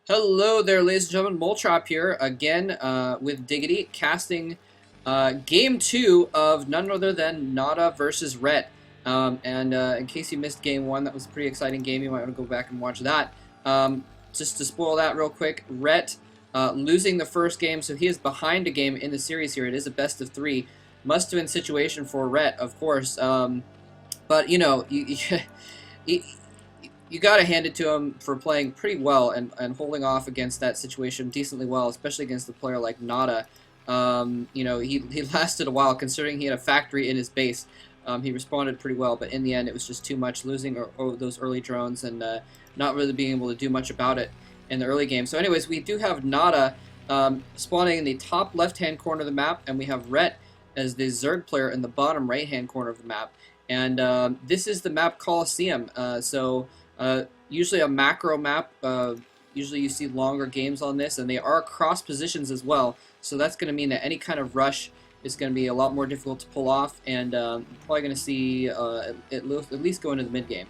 Hello there, ladies and gentlemen. Moltrap here again with Diggity, casting Game 2 of none other than NaDa versus ReD. In case you missed Game 1, that was a pretty exciting game. You might want to go back and watch that. Just to spoil that real quick, ReD losing the first game, so he is behind a game in the series here. It is a best of 3. Must-win situation for ReD, of course. But, you know, you got to hand it to him for playing pretty well and holding off against that situation decently well, especially against a player like NaDa. He lasted a while considering he had a factory in his base. He responded pretty well, but in the end it was just too much, losing those early drones and not really being able to do much about it in the early game. So anyways, we do have NaDa spawning in the top left-hand corner of the map, and we have ReD as the Zerg player in the bottom right-hand corner of the map. And this is the map Colosseum. Usually a macro map. Usually you see longer games on this, and they are cross positions as well. So that's going to mean that any kind of rush is going to be a lot more difficult to pull off, and probably going to see at least go into the mid game.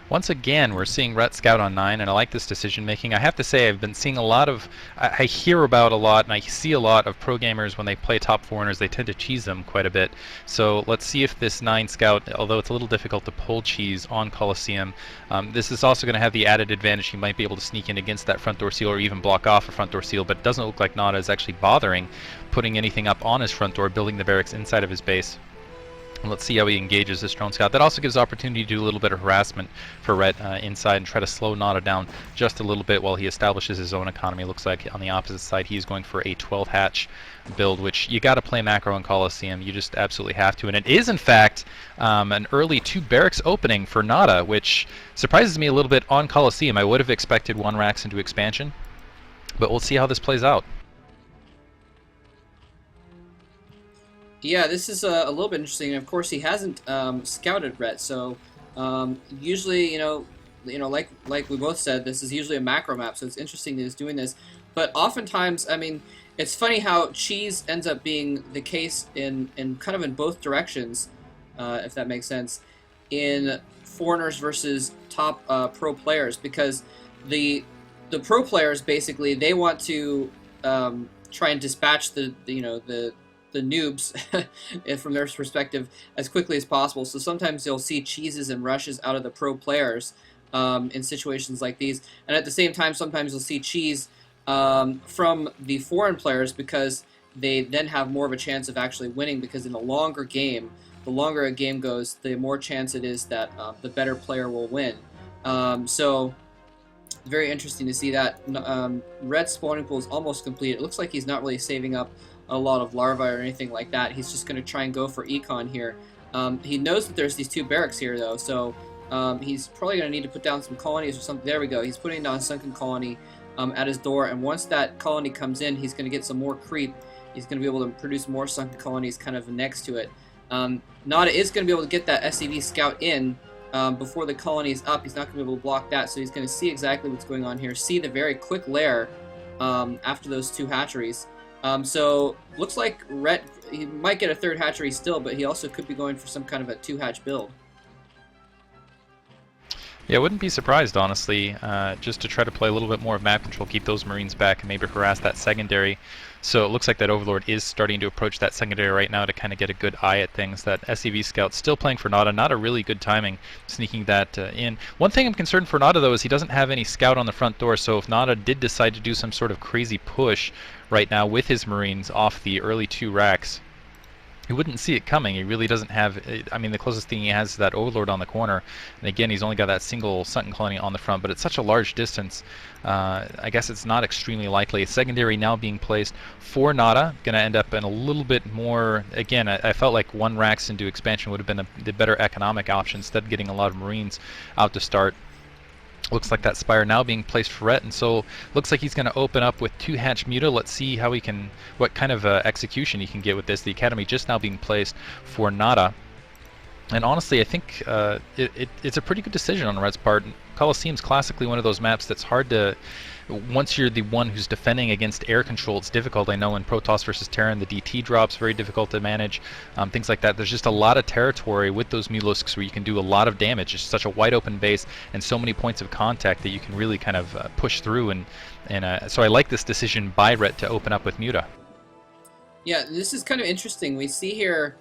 Once again, we're seeing ReD Scout on 9, and I like this decision making. I have to say, I've been seeing a lot of, I hear about a lot, and I see a lot of pro gamers when they play top foreigners, they tend to cheese them quite a bit. So let's see if this 9 Scout, although it's a little difficult to pull cheese on Colosseum, this is also going to have the added advantage he might be able to sneak in against that front door seal or even block off a front door seal, but it doesn't look like NaDa is actually bothering putting anything up on his front door, building the barracks inside of his base. Let's see how he engages this drone scout. That also gives opportunity to do a little bit of harassment for ReD inside and try to slow NaDa down just a little bit while he establishes his own economy. Looks like on the opposite side he's going for a 12 hatch build, which you got to play macro in Colosseum. You just absolutely have to. And it is, in fact, an early 2 barracks opening for NaDa, which surprises me a little bit on Colosseum. I would have expected 1 racks into expansion, but we'll see how this plays out. Yeah, this is a little bit interesting. And of course, he hasn't scouted ReD, so usually, like we both said, this is usually a macro map, so it's interesting that he's doing this. But oftentimes, I mean, it's funny how cheese ends up being the case in kind of in both directions, if that makes sense, in foreigners versus top pro players, because the pro players basically they want to try and dispatch the noobs from their perspective as quickly as possible. So sometimes you'll see cheeses and rushes out of the pro players in situations like these, and at the same time sometimes you'll see cheese from the foreign players because they then have more of a chance of actually winning, because in a longer game, the longer a game goes, the more chance it is that the better player will win. So very interesting to see that. ReD's spawning pool is almost complete. It looks like he's not really saving up a lot of larvae or anything like that. He's just going to try and go for econ here. He knows that there's these 2 barracks here, though, so he's probably going to need to put down some colonies or something. There we go. He's putting down a sunken colony at his door, and once that colony comes in, he's going to get some more creep. He's going to be able to produce more sunken colonies kind of next to it. NaDa is going to be able to get that SCV scout in before the colony is up. He's not going to be able to block that, so he's going to see exactly what's going on here, see the very quick lair after those 2 hatcheries. So looks like ReD, he might get a 3rd hatchery still, but he also could be going for some kind of a 2-hatch build. Yeah, I wouldn't be surprised, honestly, just to try to play a little bit more of map control, keep those Marines back, and maybe harass that secondary. So it looks like that Overlord is starting to approach that secondary right now to kind of get a good eye at things. That SCV scout still playing for NaDa, not a really good timing, sneaking that in. One thing I'm concerned for NaDa, though, is he doesn't have any scout on the front door, so if NaDa did decide to do some sort of crazy push right now with his Marines off the early 2 racks, he wouldn't see it coming. He really doesn't have, I mean, the closest thing he has is that Overlord on the corner, and again, he's only got that single sunken colony on the front, but it's such a large distance, I guess it's not extremely likely. Secondary now being placed for NaDa, going to end up in a little bit more, again, I felt like 1 racks into expansion would have been the better economic option, instead of getting a lot of Marines out to start. Looks like that Spire now being placed for ReD, and so looks like he's going to open up with 2 hatch Muta. Let's see how he can, what kind of execution he can get with this. The Academy just now being placed for NaDa. And honestly, I think it's a pretty good decision on ReD's part. Colosseum's classically one of those maps that's hard to once you're the one who's defending against air control, it's difficult. I know in Protoss versus Terran, the DT drop's very difficult to manage, things like that. There's just a lot of territory with those Mulisks where you can do a lot of damage. It's such a wide open base and so many points of contact that you can really kind of push through. And so I like this decision by ReD to open up with Muta. Yeah, this is kind of interesting. We see here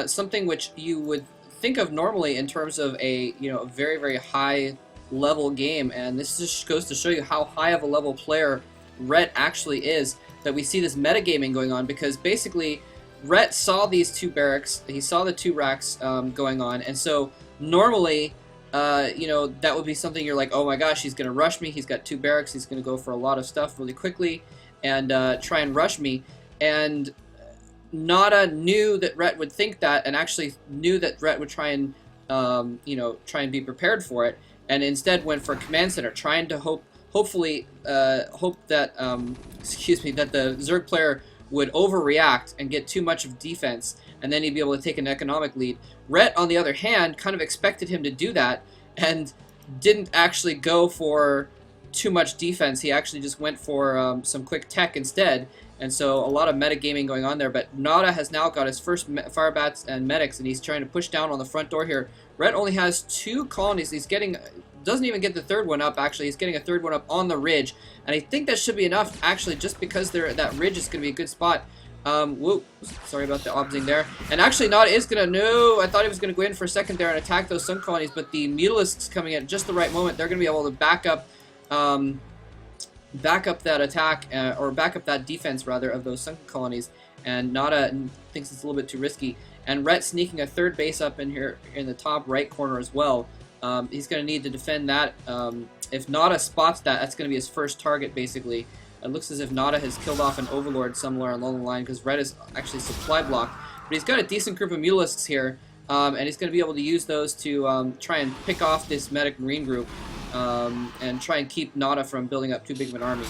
something which you would think of normally in terms of a a very, very high level game, and this just goes to show you how high of a level player ReD actually is, that we see this metagaming going on, because basically ReD saw these two barracks, he saw the two racks going on, and so normally that would be something you're like, oh my gosh, he's going to rush me, he's got two barracks, he's going to go for a lot of stuff really quickly and try and rush me. And NaDa knew that ReD would think that, and actually knew that ReD would try and try and be prepared for it, and instead went for command center, trying to hope that that the Zerg player would overreact and get too much of defense, and then he'd be able to take an economic lead. ReD, on the other hand, kind of expected him to do that and didn't actually go for too much defense. He actually just went for some quick tech instead. And so a lot of metagaming going on there, but NaDa has now got his first firebats and medics, and he's trying to push down on the front door here. ReD only has 2 colonies. He's doesn't even get the third one up, actually. He's getting a third one up on the ridge, and I think that should be enough, actually, just because that ridge is going to be a good spot. Whoa, sorry about the obsing there. And actually, NaDa is going to, no, I thought he was going to go in for a second there and attack those sun colonies, but the Mutalisks coming at just the right moment. They're going to be able to back up that attack, or back up that defense, rather, of those sunken colonies, and NaDa thinks it's a little bit too risky. And ReD sneaking a third base up in here in the top right corner as well. He's going to need to defend that. If NaDa spots that, that's going to be his first target, basically. It looks as if NaDa has killed off an Overlord somewhere along the line, because ReD is actually supply blocked. But he's got a decent group of Mutalisks here, and he's going to be able to use those to try and pick off this medic marine group. And try and keep NaDa from building up too big of an army.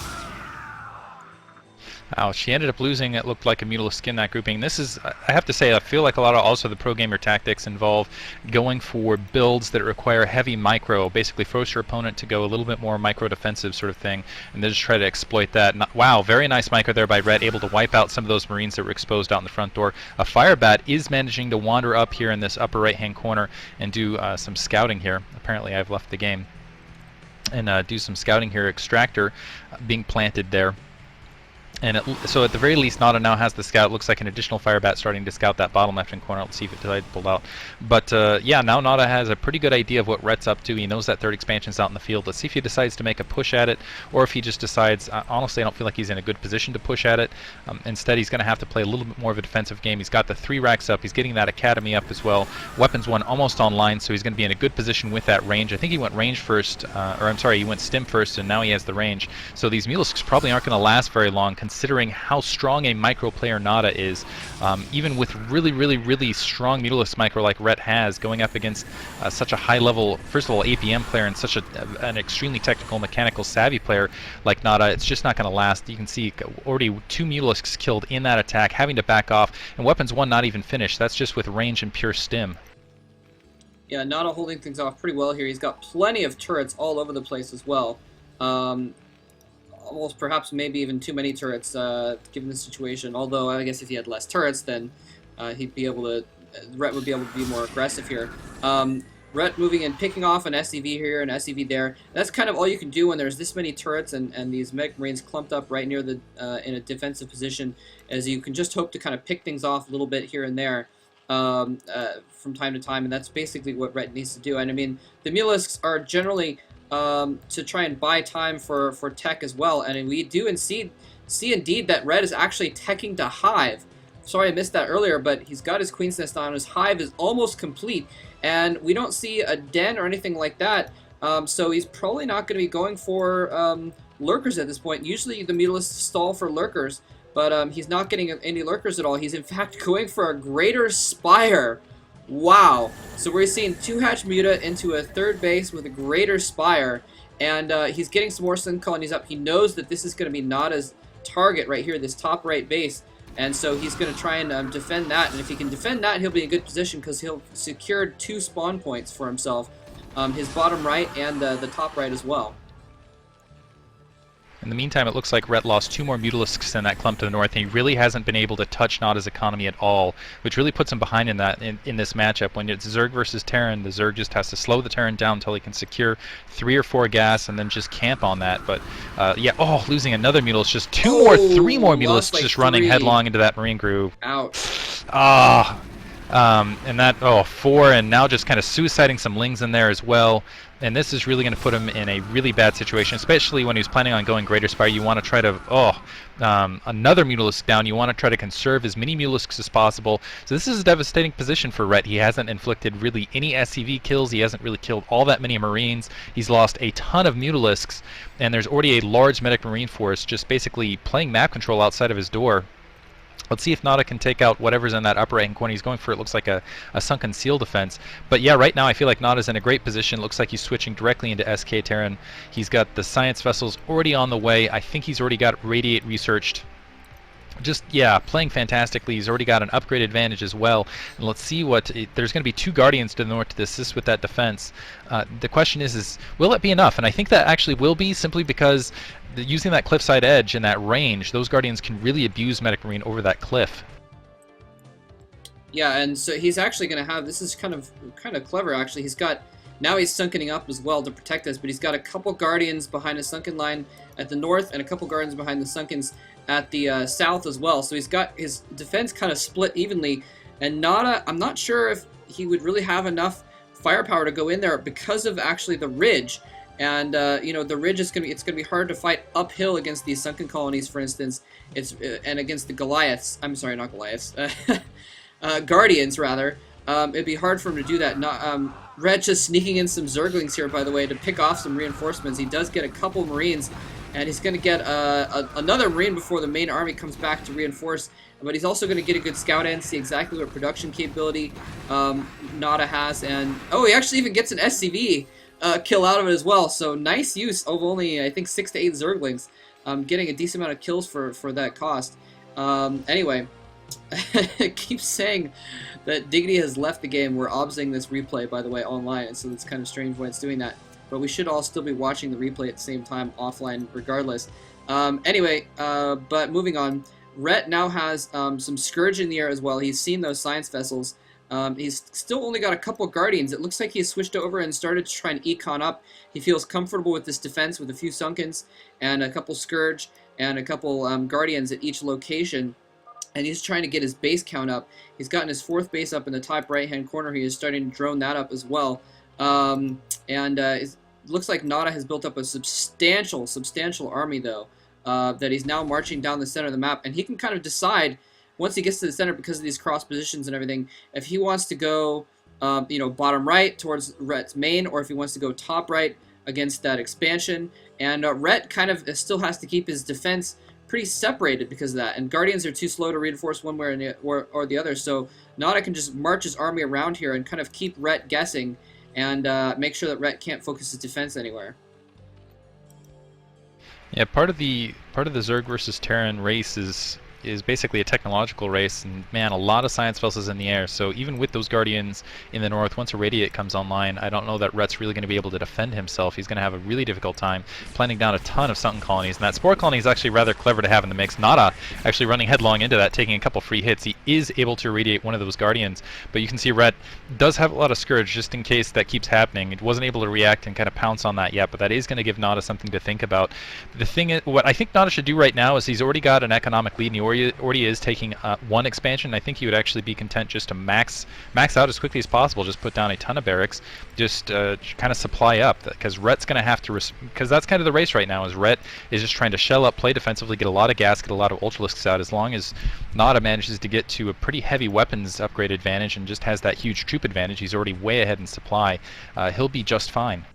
Wow, she ended up losing, it looked like, a Mutalisk in that grouping. This is, I have to say, I feel like a lot of also the pro gamer tactics involve going for builds that require heavy micro, basically force your opponent to go a little bit more micro defensive sort of thing, and then just try to exploit that. Wow, very nice micro there by ReD, able to wipe out some of those Marines that were exposed out in the front door. A Firebat is managing to wander up here in this upper right hand corner and do some scouting here. Apparently I've left the game. And do some scouting here. Extractor being planted there. And so at the very least, NaDa now has the scout. Looks like an additional Firebat starting to scout that bottom left-hand corner. Let's see if it decided to pull out. But yeah, now NaDa has a pretty good idea of what ReD's up to. He knows that third expansion's out in the field. Let's see if he decides to make a push at it, or if he just decides, honestly, I don't feel like he's in a good position to push at it. Instead, he's going to have to play a little bit more of a defensive game. He's got the 3 racks up. He's getting that academy up as well. Weapons 1 almost online, so he's going to be in a good position with that range. I think he went range first, or I'm sorry, he went stim first, and now he has the range. So these Mutalisks probably aren't going to last very long, considering how strong a micro player NaDa is. Even with really strong Mutalisk micro like ReD has, going up against such a high level, first of all, APM player, and such an extremely technical, mechanical savvy player like NaDa, it's just not going to last. You can see already 2 Mutalisks killed in that attack, having to back off, and weapons 1 not even finished. That's just with range and pure stim. Yeah, NaDa holding things off pretty well here. He's got plenty of turrets all over the place as well. Almost perhaps maybe even too many turrets given the situation. Although I guess if he had less turrets, then he'd be able to. ReD would be able to be more aggressive here. ReD moving and picking off an SCV here, an SCV there. That's kind of all you can do when there's this many turrets and these medic marines clumped up right near the in a defensive position, as you can just hope to kind of pick things off a little bit here and there from time to time, and that's basically what ReD needs to do. And I mean, the Mutalisks are generally to try and buy time for tech as well, and we do see indeed that ReD is actually teching to Hive. Sorry I missed that earlier, but he's got his Queen's Nest on. His Hive is almost complete, and we don't see a den or anything like that, so he's probably not going to be going for lurkers at this point. Usually the Mutalisks stall for lurkers, but he's not getting any lurkers at all. He's in fact going for a Greater Spire. Wow. So we're seeing 2-hatch Muta into a third base with a Greater Spire, and he's getting some more sun colonies up. He knows that this is going to be NaDa's target right here, this top right base, and so he's going to try and defend that. And if he can defend that, he'll be in a good position, because he'll secure 2 spawn points for himself, his bottom right and the top right as well. In the meantime, it looks like ReD lost 2 more Mutalisks in that clump to the north, and he really hasn't been able to touch NaDa's economy at all, which really puts him behind in this matchup. When it's Zerg versus Terran, the Zerg just has to slow the Terran down until he can secure 3 or 4 gas and then just camp on that. But yeah, oh, losing another Mutalisk, just 3 more Mutalisks like just running 3. headlong into that Marine groove. Ouch. Ah. And that, 4, and now just kind of suiciding some Lings in there as well. And this is really going to put him in a really bad situation, especially when he was planning on going Greater Spire. You want to try to, another Mutalisk down. You want to try to conserve as many Mutalisks as possible. So this is a devastating position for ReD. He hasn't inflicted really any SCV kills. He hasn't really killed all that many Marines. He's lost a ton of Mutalisks, and there's already a large medic Marine force just basically playing map control outside of his door. Let's see if NaDa can take out whatever's in that upper right-hand corner. He's going for, it looks like, a sunken seal defense. But yeah, right now I feel like NaDa's in a great position. Looks like he's switching directly into SK Terran. He's got the science vessels already on the way. I think he's already got Radiate researched. Just, yeah, playing fantastically. He's already got an upgrade advantage as well. And let's see what... there's going to be 2 Guardians to the north to assist with that defense. The question is will it be enough? And I think that actually will be, simply because using that cliffside edge and that range, those Guardians can really abuse Medic Marine over that cliff. Yeah, and so he's actually going to have... This is kind of clever, actually. He's got... Now he's sunkening up as well to protect us, but he's got a couple Guardians behind a sunken line at the north and a couple Guardians behind the sunkens at the south as well. So he's got his defense kind of split evenly, and NaDa, I'm not sure if he would really have enough firepower to go in there because of actually the ridge. And you know, the ridge is going to be, it's going to be hard to fight uphill against these sunken colonies, for instance. It's and against the Goliaths. I'm sorry, not Goliaths. Guardians rather. It'd be hard for him to do that. ReD just sneaking in some Zerglings here, by the way, to pick off some reinforcements. He does get a couple Marines, and he's going to get another Marine before the main army comes back to reinforce. But he's also going to get a good scout in, see exactly what production capability NaDa has. And, oh, he actually even gets an SCV kill out of it as well. So nice use of only, I think, 6 to 8 Zerglings. Getting a decent amount of kills for that cost. Anyway, it keeps saying that Diggity has left the game. We're obsing this replay, by the way, online, and so it's kind of strange why it's doing that. But we should all still be watching the replay at the same time, offline, regardless. Anyway, but moving on, ReD now has some Scourge in the air as well. He's seen those science vessels. He's still only got a couple Guardians. It looks like he's switched over and started to try and econ up. He feels comfortable with this defense with a few Sunkens and a couple Scourge and a couple Guardians at each location. And he's trying to get his base count up. He's gotten his 4th base up in the top right-hand corner. He is starting to drone that up as well. It looks like NaDa has built up a substantial army, though, that he's now marching down the center of the map. And he can kind of decide, once he gets to the center, because of these cross positions and everything, if he wants to go, you know, bottom right towards ReD's main, or if he wants to go top right against that expansion. And ReD kind of still has to keep his defense pretty separated because of that, and Guardians are too slow to reinforce one way or the other, so NaDa can just march his army around here and kind of keep ReD guessing and make sure that ReD can't focus his defense anywhere. Yeah, part of the Zerg versus Terran race is basically a technological race, and man, a lot of science vessels in the air. So even with those Guardians in the north, once a Radiate comes online, I don't know that ReD's really going to be able to defend himself. He's going to have a really difficult time planting down a ton of sunken colonies, and that Spore colony is actually rather clever to have in the mix. NaDa actually running headlong into that, taking a couple free hits. He is able to irradiate one of those Guardians, but you can see ReD does have a lot of Scourge just in case that keeps happening. It wasn't able to react and kind of pounce on that yet, but that is going to give NaDa something to think about. The thing is, what I think NaDa should do right now is he's already got an economic lead, and he already is taking one expansion. I think he would actually be content just to max out as quickly as possible, just put down a ton of barracks, just kind of supply up, because ReD's going to have to, because that's kind of the race right now, is ReD is just trying to shell up, play defensively, get a lot of gas, get a lot of Ultralisks out. As long as NaDa manages to get to a pretty heavy weapons upgrade advantage and just has that huge troop advantage, he's already way ahead in supply, he'll be just fine.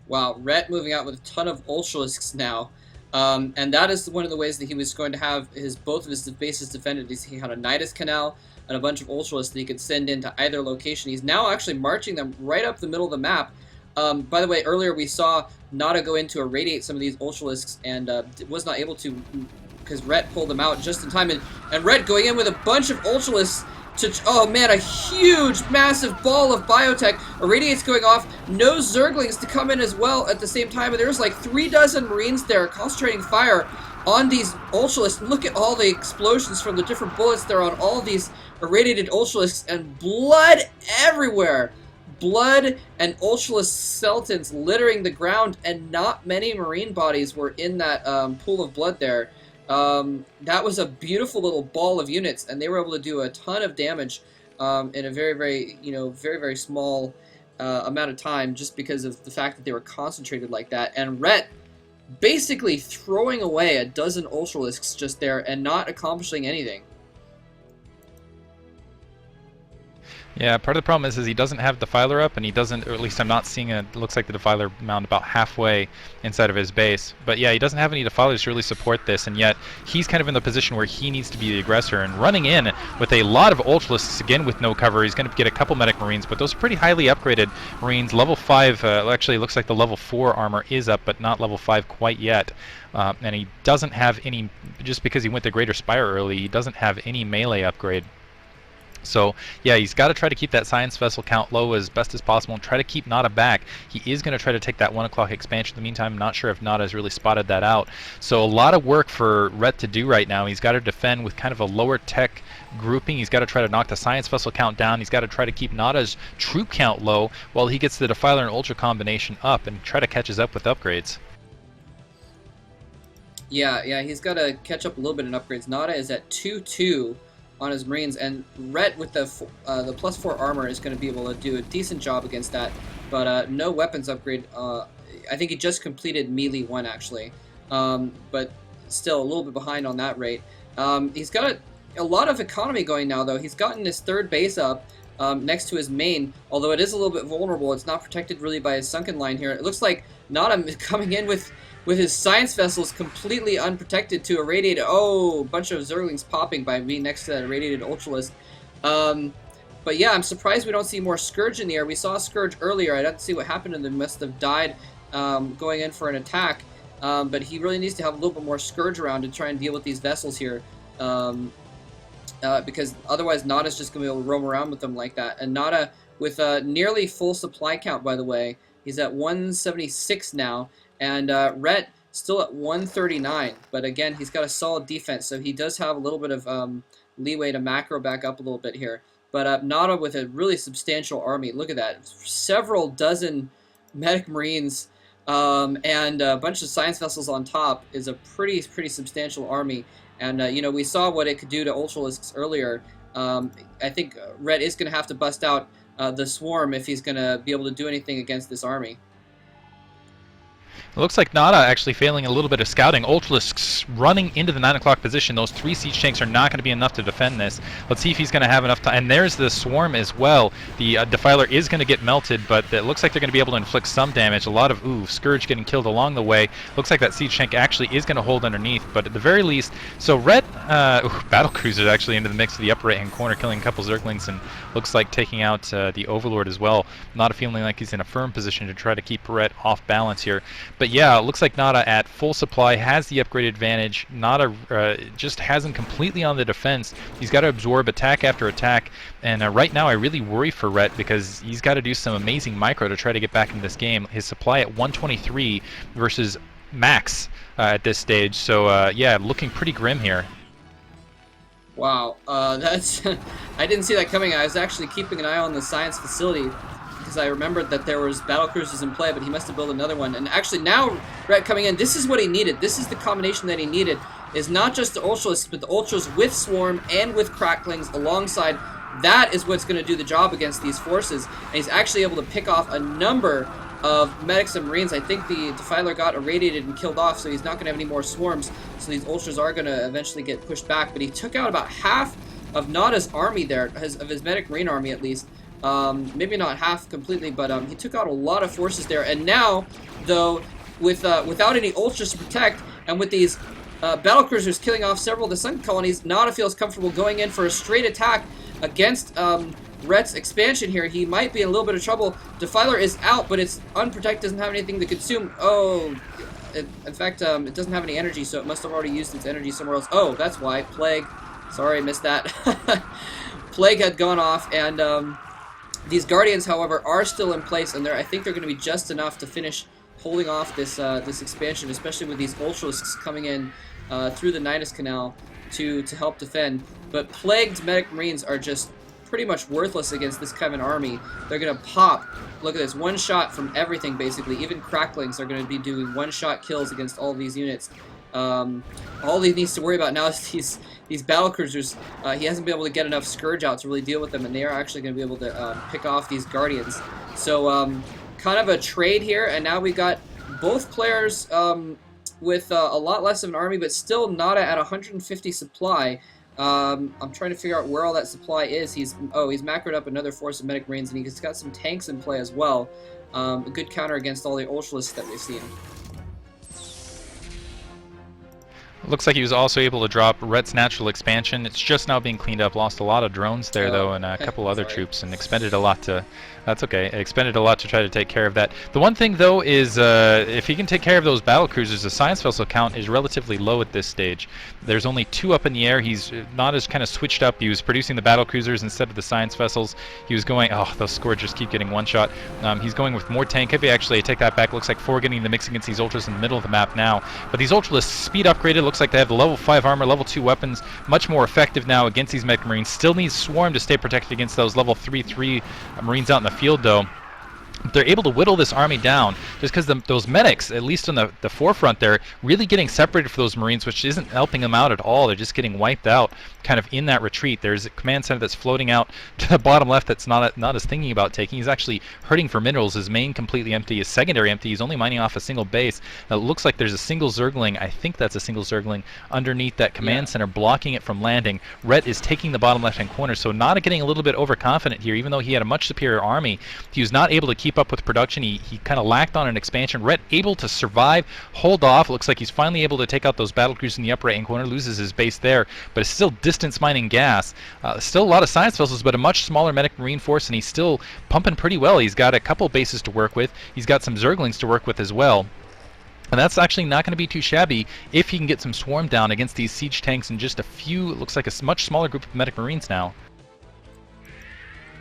Wow, ReD moving out with a ton of Ultralisks now. And that is one of the ways that he was going to have both of his bases defended. He had a Nidus Canal and a bunch of Ultralisks that he could send into either location. He's now actually marching them right up the middle of the map. By the way, earlier we saw NaDa go in to irradiate some of these Ultralisks and was not able to because ReD pulled them out just in time. And ReD going in with a bunch of Ultralisks Oh man, a huge, massive ball of biotech. Irradiate's going off. No Zerglings to come in as well at the same time. And there's like 3 dozen Marines there concentrating fire on these Ultralisks. Look at all the explosions from the different bullets there on all these irradiated Ultralisks, and blood everywhere. Blood and Ultralisk skeletons littering the ground, and not many Marine bodies were in that pool of blood there. That was a beautiful little ball of units, and they were able to do a ton of damage in a very, very, very small amount of time, just because of the fact that they were concentrated like that. And ReD basically throwing away a dozen Ultralisks just there and not accomplishing anything. Yeah, part of the problem is he doesn't have Defiler up, and he doesn't, or at least I'm not seeing it looks like the Defiler mound about halfway inside of his base. But yeah, he doesn't have any Defilers to really support this, and yet he's kind of in the position where he needs to be the aggressor, and running in with a lot of Ultralisks, again with no cover. He's going to get a couple Medic Marines, but those are pretty highly upgraded Marines. Level 5, actually it looks like the level 4 armor is up, but not level 5 quite yet. And he doesn't have any, just because he went to Greater Spire early, he doesn't have any melee upgrade. So yeah, he's got to try to keep that science vessel count low as best as possible and try to keep NaDa back. He is going to try to take that 1 o'clock expansion. In the meantime, I'm not sure if NaDa has really spotted that out. So a lot of work for ReD to do right now. He's got to defend with kind of a lower tech grouping. He's got to try to knock the science vessel count down. He's got to try to keep NaDa's troop count low while he gets the Defiler and Ultra combination up and try to catch us up with upgrades. Yeah, he's got to catch up a little bit in upgrades. NaDa is at 2-2 on his Marines, and ReD with the +4 armor is going to be able to do a decent job against that, but no weapons upgrade. I think he just completed melee 1 actually, but still a little bit behind on that rate. He's got a lot of economy going now though. He's gotten his 3rd base up next to his main, although it is a little bit vulnerable. It's not protected really by his sunken line here. It looks like NaDa is coming in with his science vessels completely unprotected to irradiate. Oh, a bunch of Zerglings popping by being next to that irradiated Ultralisk. But yeah, I'm surprised we don't see more Scourge in the air. We saw Scourge earlier. I'd have to see what happened, and they must have died going in for an attack. But he really needs to have a little bit more Scourge around to try and deal with these vessels here. Because otherwise NaDa's just going to be able to roam around with them like that. And NaDa with nearly full supply count, by the way. He's at 176 now. And ReD still at 139, but again, he's got a solid defense, so he does have a little bit of leeway to macro back up a little bit here. But NaDa with a really substantial army. Look at that. Several dozen Medic Marines and a bunch of science vessels on top is a pretty substantial army. And, we saw what it could do to Ultralisks earlier. I think ReD is going to have to bust out the Swarm if he's going to be able to do anything against this army. It looks like NaDa actually failing a little bit of scouting. Ultralisks running into the 9 o'clock position. Those 3 siege tanks are not going to be enough to defend this. Let's see if he's going to have enough time. And there's the Swarm as well. The Defiler is going to get melted, but it looks like they're going to be able to inflict some damage. A lot of, Scourge getting killed along the way. Looks like that siege tank actually is going to hold underneath, but at the very least, so ReD, Battlecruiser actually into the mix of the upper right-hand corner, killing a couple Zerglings, and looks like taking out the Overlord as well. NaDa feeling like he's in a firm position to try to keep ReD off balance here. But yeah, it looks like NaDa at full supply has the upgraded advantage. NaDa just hasn't completely on the defense. He's got to absorb attack after attack, and right now I really worry for ReD because he's got to do some amazing micro to try to get back into this game. His supply at 123 versus max at this stage, so yeah, looking pretty grim here. Wow, that's I didn't see that coming. I was actually keeping an eye on the science facility because I remembered that there was battlecruisers in play, but he must have built another one. And actually now ReD coming in, this is what he needed. This is the combination that he needed, is not just the Ultras, but the Ultras with Swarm and with Cracklings alongside. That is what's going to do the job against these forces. And he's actually able to pick off a number of medics and Marines. I think the Defiler got irradiated and killed off, so he's not going to have any more swarms. So these Ultras are going to eventually get pushed back. But he took out about half of NaDa's army there, of his medic Marine army at least. Maybe not half completely, but he took out a lot of forces there. And now, though, without any Ultras to protect, and with these battlecruisers killing off several of the Sun colonies, NaDa feels comfortable going in for a straight attack against ReD's expansion here. He might be in a little bit of trouble. Defiler is out, but it's unprotected, doesn't have anything to consume. Oh, in fact, it doesn't have any energy, so it must have already used its energy somewhere else. Oh, that's why. Plague. Sorry, I missed that. Plague had gone off, and these Guardians, however, are still in place, and I think they're going to be just enough to finish holding off this this expansion, especially with these Ultralisks coming in through the Nidus Canal to help defend. But Plagued Medic Marines are just pretty much worthless against this kind of an army. They're going to pop. Look at this, one shot from everything, basically. Even Cracklings are going to be doing one-shot kills against all of these units. All he needs to worry about now is these battle cruisers. He hasn't been able to get enough Scourge out to really deal with them, and they are actually going to be able to pick off these Guardians. So kind of a trade here, and now we got both players with a lot less of an army, but still NaDa at 150 supply. I'm trying to figure out where all that supply is. He's macroed up another force of Medic Marines, and he's got some tanks in play as well. A good counter against all the Ultralisks that we've seen. Looks like he was also able to drop ReD's natural expansion. It's just now being cleaned up. Lost a lot of drones there, though, and a couple other troops, and expended a lot to... That's okay. Expended a lot to try to take care of that. The one thing, though, is if he can take care of those battle cruisers, the science vessel count is relatively low at this stage. There's only 2 up in the air. He's not as kind of switched up. He was producing the battle cruisers instead of the science vessels. He was going... Oh, those Scourge just keep getting one shot. He's going with more tank heavy. Actually, I take that back. Looks like 4 getting the mix against these Ultras in the middle of the map now. But these Ultralisks speed upgraded. Looks like they have the level 5 armor, level 2 weapons. Much more effective now against these Medic Marines. Still needs Swarm to stay protected against those level 3 Marines out in the field, though. They're able to whittle this army down just because those medics, at least on the forefront there, really getting separated for those Marines, which isn't helping them out at all. They're just getting wiped out kind of in that retreat. There's a command center that's floating out to the bottom left that's not as thinking about taking. He's actually hurting for minerals. His main completely empty, his secondary empty. He's only mining off a single base. It looks like there's a single Zergling, I think that's a single Zergling, underneath that command center, blocking it from landing. ReD is taking the bottom left-hand corner, so NaDa getting a little bit overconfident here, even though he had a much superior army. He was not able to keep up with production. He kind of lacked on an expansion. ReD able to survive, hold off. Looks like he's finally able to take out those battle cruisers in the upper right-hand corner, loses his base there, but it's still distance mining gas. Still a lot of science vessels, but a much smaller Medic Marine force, and he's still pumping pretty well. He's got a couple bases to work with. He's got some Zerglings to work with as well. And that's actually not going to be too shabby if he can get some Swarm down against these siege tanks and just a few, it looks like a much smaller group of Medic Marines now.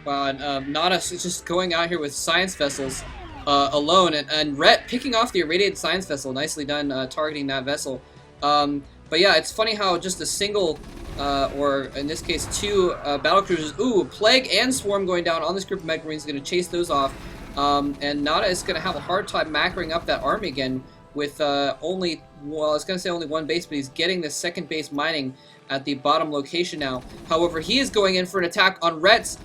Wow, and NaDa is just going out here with science vessels alone, and ReD picking off the irradiated science vessel. Nicely done targeting that vessel. But yeah, it's funny how just a single, or in this case 2 battle cruisers, Plague and Swarm going down on this group of Medic Marines is going to chase those off. And NaDa is going to have a hard time macroing up that army again with only, well, I was going to say only 1 base, but he's getting the second base mining at the bottom location now. However, he is going in for an attack on ReD's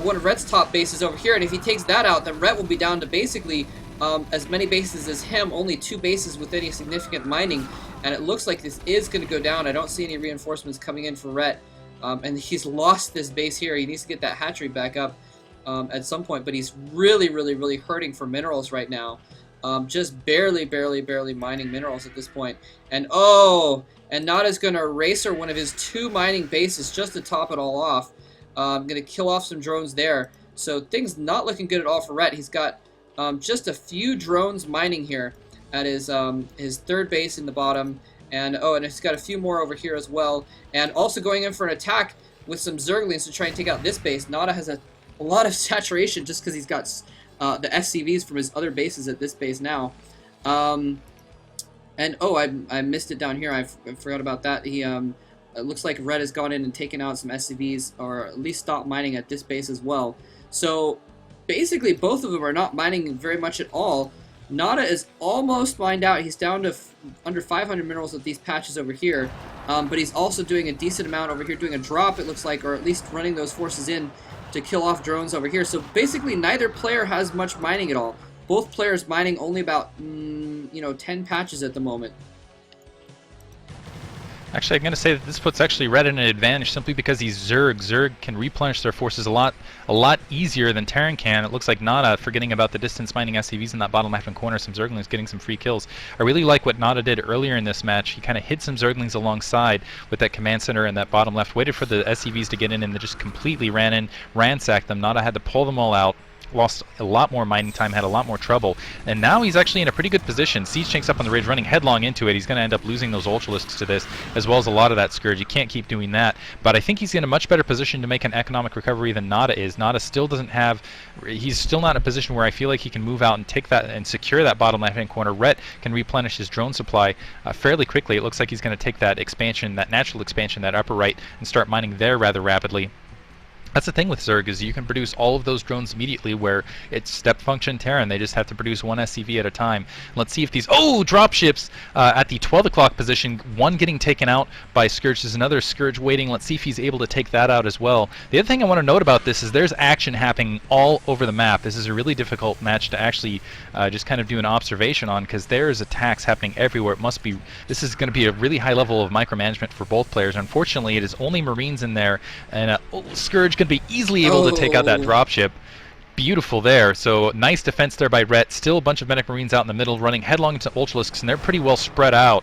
one of ReD's top bases over here, and if he takes that out, then ReD will be down to basically as many bases as him, only 2 bases with any significant mining, and it looks like this is going to go down. I don't see any reinforcements coming in for ReD, and he's lost this base here. He needs to get that hatchery back up at some point, but he's really hurting for minerals right now. Just barely mining minerals at this point. And and NaDa's going to eraser one of his 2 mining bases just to top it all off. I'm going to kill off some drones there. So things not looking good at all for ReD. He's got just a few drones mining here at his 3rd base in the bottom. And he's got a few more over here as well. And also going in for an attack with some Zerglings to try and take out this base. NaDa has a lot of saturation just because he's got the SCVs from his other bases at this base now. I missed it down here. I forgot about that. It looks like ReD has gone in and taken out some SCVs, or at least stopped mining at this base as well. So basically both of them are not mining very much at all. NaDa is almost mined out. He's down to under 500 minerals with these patches over here. But he's also doing a decent amount over here, doing a drop, it looks like, or at least running those forces in to kill off drones over here. So basically neither player has much mining at all. Both players mining only about 10 patches at the moment. Actually, I'm going to say that this puts actually ReD in an advantage simply because he's Zerg. Zerg can replenish their forces a lot easier than Terran can. It looks like NaDa, forgetting about the distance mining SCVs in that bottom left-hand corner, some Zerglings getting some free kills. I really like what NaDa did earlier in this match. He kind of hit some Zerglings alongside with that command center and that bottom left, waited for the SCVs to get in, and they just completely ran in, ransacked them. NaDa had to pull them all out. lost a lot more mining time, had a lot more trouble, and now he's actually in a pretty good position. Siege Tank's up on the ridge, running headlong into it. He's going to end up losing those Ultralisks to this, as well as a lot of that Scourge. You can't keep doing that, but I think he's in a much better position to make an economic recovery than NaDa is. NaDa still doesn't have, he's still not in a position where I feel like he can move out and take that and secure that bottom left-hand corner. ReD can replenish his drone supply fairly quickly. It looks like he's going to take that expansion, that natural expansion, that upper right, and start mining there rather rapidly. That's the thing with Zerg, is you can produce all of those drones immediately, where it's step function Terran. They just have to produce one SCV at a time. Let's see if these dropships at the 12 o'clock position, one getting taken out by Scourge. There's another Scourge waiting. Let's see if he's able to take that out as well. The other thing I want to note about this is there's action happening all over the map. This is a really difficult match to actually just kind of do an observation on, because there's attacks happening everywhere. This is going to be a really high level of micromanagement for both players. Unfortunately, it is only Marines in there, and Scourge going to be easily able to take out that dropship. Beautiful there. So nice defense there by ReD. Still a bunch of Medic Marines out in the middle running headlong into Ultralisks, and they're pretty well spread out.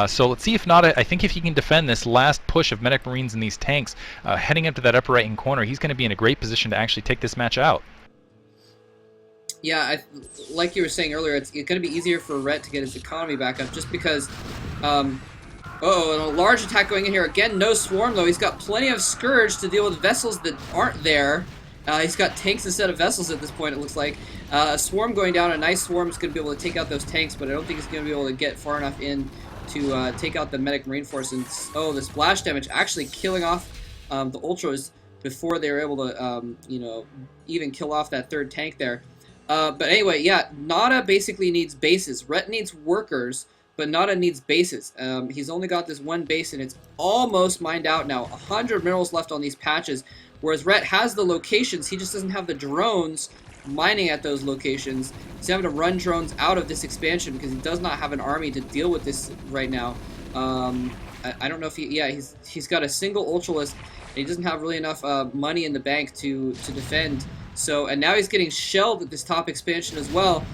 So let's see if NaDa, I think if he can defend this last push of Medic Marines in these tanks, heading up to that upper right-hand corner, he's going to be in a great position to actually take this match out. Yeah, like you were saying earlier, it's going to be easier for ReD to get his economy back up, just because... and a large attack going in here. Again, no swarm, though. He's got plenty of Scourge to deal with vessels that aren't there. He's got tanks instead of vessels at this point, it looks like. A swarm going down, a nice swarm is going to be able to take out those tanks, but I don't think he's going to be able to get far enough in to take out the Medic Marine Force. And, the splash damage actually killing off the Ultras before they were able to, even kill off that third tank there. But anyway, yeah, NaDa basically needs bases. ReD needs workers, but NaDa needs bases. He's only got this one base, and it's almost mined out now. 100 minerals left on these patches, whereas ReD has the locations. He just doesn't have the drones mining at those locations. He's having to run drones out of this expansion because he does not have an army to deal with this right now. I don't know if he's got a single Ultralisk, and he doesn't have really enough money in the bank to defend. So, and now he's getting shelled at this top expansion as well.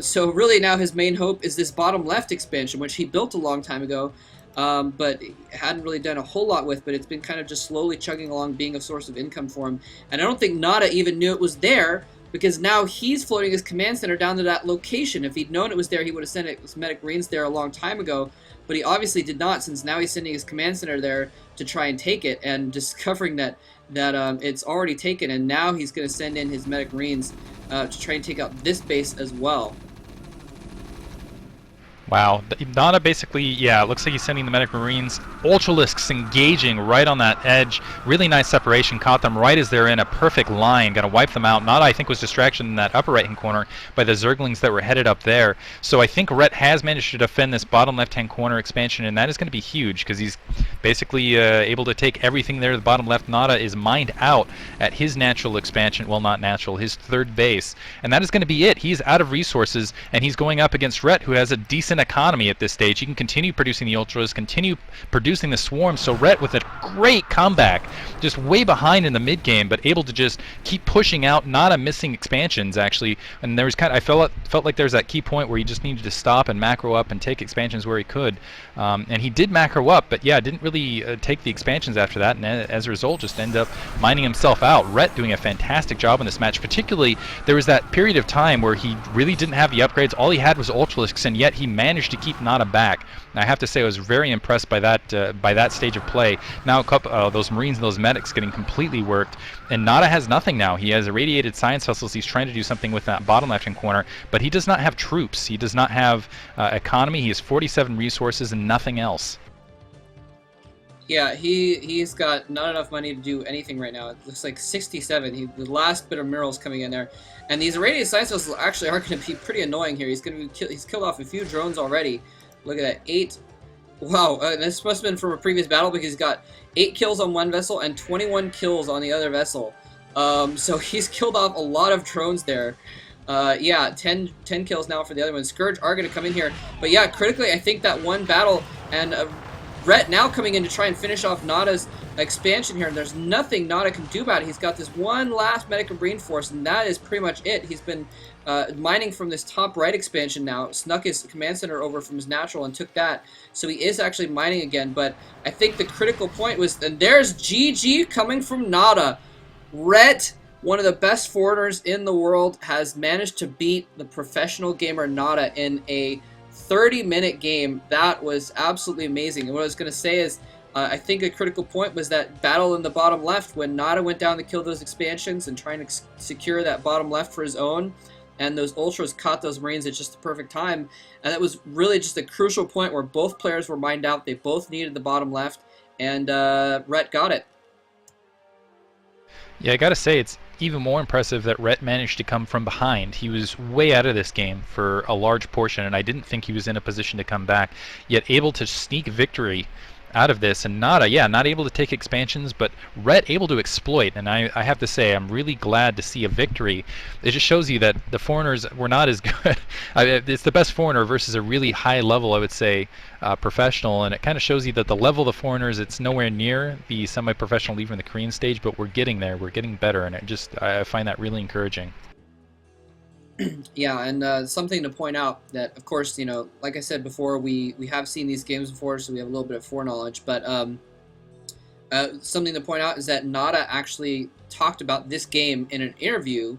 So really now his main hope is this bottom left expansion, which he built a long time ago, but hadn't really done a whole lot with, but it's been kind of just slowly chugging along, being a source of income for him. And I don't think NaDa even knew it was there, because now he's floating his command center down to that location. If he'd known it was there, he would have sent his Medic Marines there a long time ago, but he obviously did not, since now he's sending his command center there to try and take it, and discovering that it's already taken, and now he's going to send in his Medic Marines to try and take out this base as well. Wow, NaDa basically, yeah, it looks like he's sending the Medic Marines. Ultralisks engaging right on that edge. Really nice separation, caught them right as they're in a perfect line. Gonna wipe them out. NaDa, I think, was distraction in that upper right-hand corner by the Zerglings that were headed up there. So I think ReD has managed to defend this bottom left-hand corner expansion, and that is going to be huge, because he's basically able to take everything there. The bottom left, NaDa is mined out at his natural expansion, well, not natural, his third base, and that is going to be it. He's out of resources, and he's going up against ReD, who has a decent economy at this stage. He can continue producing the Ultras, continue producing the Swarm, so ReD with a great comeback, just way behind in the mid game, but able to just keep pushing out, not a missing expansions actually. And there was I felt like there's that key point where he just needed to stop and macro up and take expansions where he could, and he did macro up, but yeah, didn't really take the expansions after that, and as a result just ended up mining himself out. ReD doing a fantastic job in this match. Particularly there was that period of time where he really didn't have the upgrades, all he had was Ultralisks, and yet he managed to keep NaDa back. And I have to say I was very impressed by that stage of play. Now those Marines and those medics getting completely worked, and NaDa has nothing now. He has irradiated science vessels. He's trying to do something with that bottom left-hand corner, but he does not have troops. He does not have economy. He has 47 resources and nothing else. Yeah, he's got not enough money to do anything right now. It looks like 67. The last bit of minerals coming in there, and these irradiated science vessels actually are going to be pretty annoying here. He's killed off a few drones already. Look at that, 8. Wow, this must have been from a previous battle, because he's got 8 kills on one vessel and 21 kills on the other vessel. So he's killed off a lot of drones there. Yeah, 10 kills now for the other one. Scourge are going to come in here, but yeah, critically, I think that one battle, and ReD now coming in to try and finish off NaDa's expansion here, and there's nothing NaDa can do about it. He's got this one last Medic Marine Force, and that is pretty much it. He's been mining from this top right expansion now, snuck his command center over from his natural and took that, so he is actually mining again. But I think the critical point was, and there's GG coming from NaDa. ReD one of the best foreigners in the world has managed to beat the professional gamer NaDa in a 30-minute game. That was absolutely amazing. And what I was going to say is, I think a critical point was that battle in the bottom left when NaDa went down to kill those expansions and trying to secure that bottom left for his own, and those ultras caught those Marines at just the perfect time. And that was really just a crucial point where both players were mined out. They both needed the bottom left, and ReD got it. Yeah, I gotta say, it's even more impressive that ReD managed to come from behind. He was way out of this game for a large portion, and I didn't think he was in a position to come back, yet able to sneak victory out of this. And NaDa, yeah, not able to take expansions, but ReD able to exploit. And I have to say, I'm really glad to see a victory. It just shows you that the foreigners were not as good. It's the best foreigner versus a really high level, I would say, professional, and it kind of shows you that the level of the foreigners, it's nowhere near the semi-professional even the Korean stage, but we're getting there, we're getting better, and I find that really encouraging. Yeah, and something to point out that, of course, like I said before, we have seen these games before, so we have a little bit of foreknowledge. But something to point out is that NaDa actually talked about this game in an interview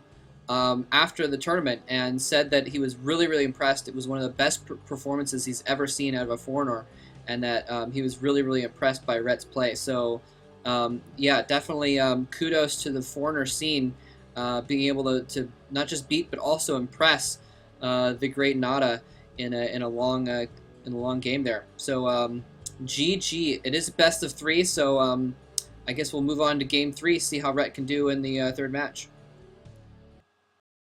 after the tournament and said that he was really, really impressed. It was one of the best performances he's ever seen out of a foreigner, and that he was really, really impressed by ReD's play. So, yeah, definitely kudos to the foreigner scene. Being able to not just beat but also impress the great NaDa in a long game there. So GG. It is best of 3. So I guess we'll move on to game 3. See how ReD can do in the third match.